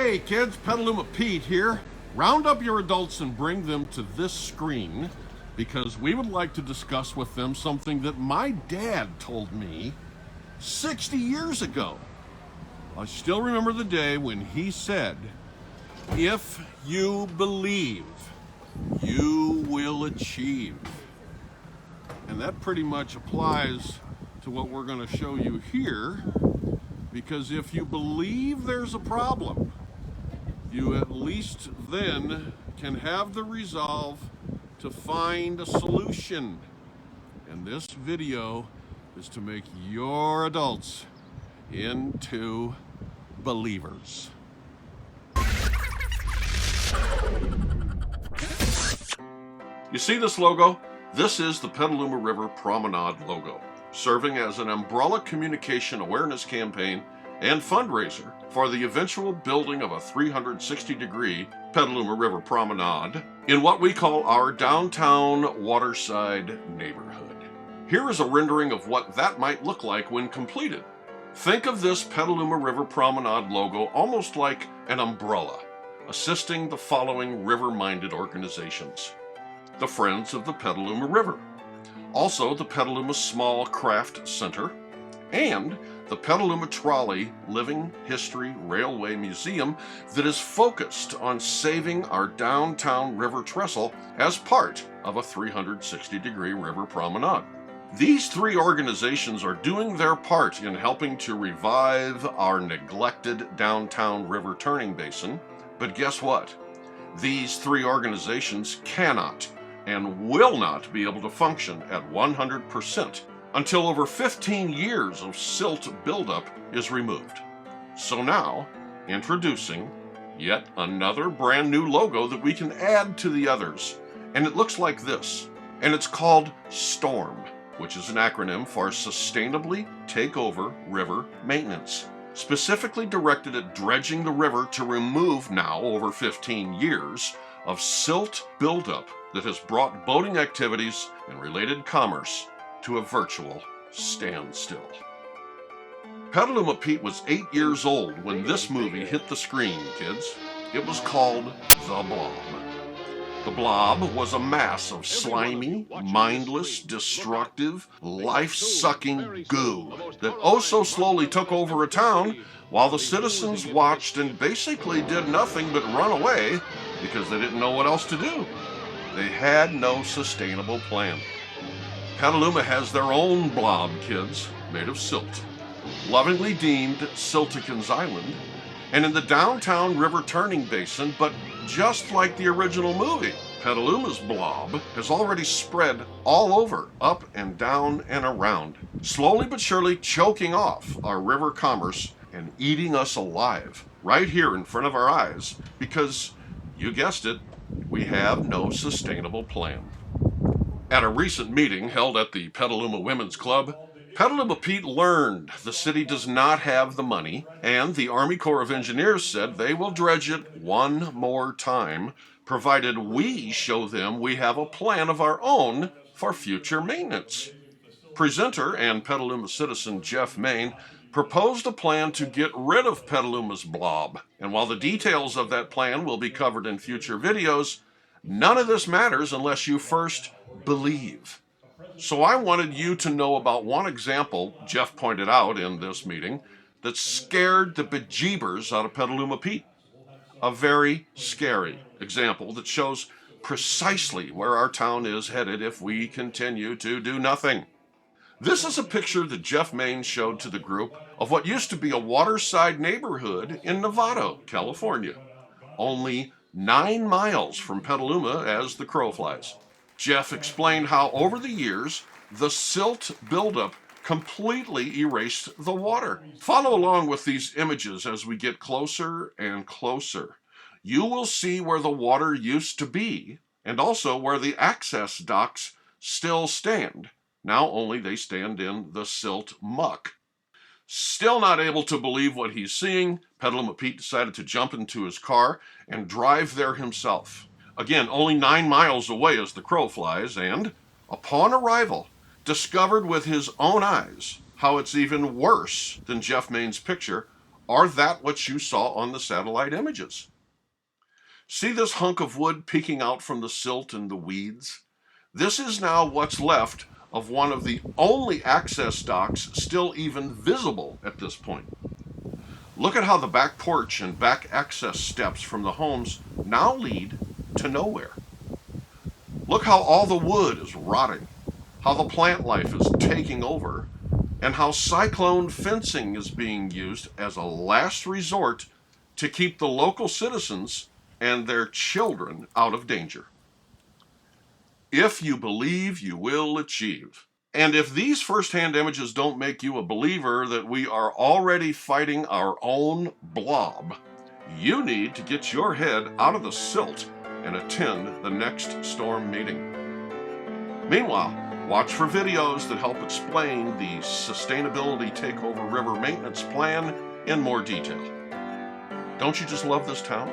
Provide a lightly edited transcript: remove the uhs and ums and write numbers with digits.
Hey kids, Petaluma Pete here. Round up your adults and bring them to this screen because we would like to discuss with them something that my dad told me 60 years ago. I still remember the day when he said, "If you believe, you will achieve." And that pretty much applies to what we're going to show you here, because if you believe there's a problem, you at least then can have the resolve to find a solution. And this video is to make your adults into believers. You see this logo? This is the Petaluma River Promenade logo, serving as an umbrella communication awareness campaign and fundraiser for the eventual building of a 360-degree Petaluma River Promenade in what we call our downtown waterside neighborhood. Here is a rendering of what that might look like when completed. Think of this Petaluma River Promenade logo almost like an umbrella, assisting the following river-minded organizations: the Friends of the Petaluma River, also the Petaluma Small Craft Center, and the Petaluma Trolley Living History Railway Museum that is focused on saving our downtown river trestle as part of a 360-degree river promenade. These three organizations are doing their part in helping to revive our neglected downtown river turning basin, but guess what? These three organizations cannot and will not be able to function at 100% until over 15 years of silt buildup is removed. So now, introducing yet another brand new logo that we can add to the others. And it looks like this, and it's called STORM, which is an acronym for Sustainably Take Over River Maintenance, specifically directed at dredging the river to remove now over 15 years of silt buildup that has brought boating activities and related commerce to a virtual standstill. Petaluma Pete was 8 years old when this movie hit the screen, kids. It was called The Blob. The Blob was a mass of slimy, mindless, destructive, life-sucking goo that oh so slowly took over a town while the citizens watched and basically did nothing but run away because they didn't know what else to do. They had no sustainable plan. Petaluma has their own blob, kids, made of silt, lovingly deemed Siltican's Island, and in the downtown river turning basin, but just like the original movie, Petaluma's blob has already spread all over, up and down and around, slowly but surely choking off our river commerce and eating us alive right here in front of our eyes because, you guessed it, we have no sustainable plan. At a recent meeting held at the Petaluma Women's Club, Petaluma Pete learned the city does not have the money, and the Army Corps of Engineers said they will dredge it one more time, provided we show them we have a plan of our own for future maintenance. Presenter and Petaluma citizen Jeff Main proposed a plan to get rid of Petaluma's blob, and while the details of that plan will be covered in future videos, none of this matters unless you first believe. So I wanted you to know about one example Jeff pointed out in this meeting that scared the bejeebers out of Petaluma Pete. A very scary example that shows precisely where our town is headed if we continue to do nothing. This is a picture that Jeff Main showed to the group of what used to be a waterside neighborhood in Novato, California, only 9 miles from Petaluma as the crow flies. Jeff explained how over the years, the silt buildup completely erased the water. Follow along with these images as we get closer and closer. You will see where the water used to be and also where the access docks still stand. Now only they stand in the silt muck. Still not able to believe what he's seeing, Petaluma Pete decided to jump into his car and drive there himself. Again, only 9 miles away as the crow flies, and, upon arrival, discovered with his own eyes how it's even worse than Jeff Main's picture Are that what you saw on the satellite images? See this hunk of wood peeking out from the silt and the weeds? This is now what's left of one of the only access docks still even visible at this point. Look at how the back porch and back access steps from the homes now lead to nowhere. Look how all the wood is rotting, how the plant life is taking over, and how cyclone fencing is being used as a last resort to keep the local citizens and their children out of danger. If you believe, you will achieve. And if these firsthand images don't make you a believer that we are already fighting our own blob, you need to get your head out of the silt and attend the next storm meeting. Meanwhile, watch for videos that help explain the Sustainability Takeover River Maintenance Plan in more detail. Don't you just love this town?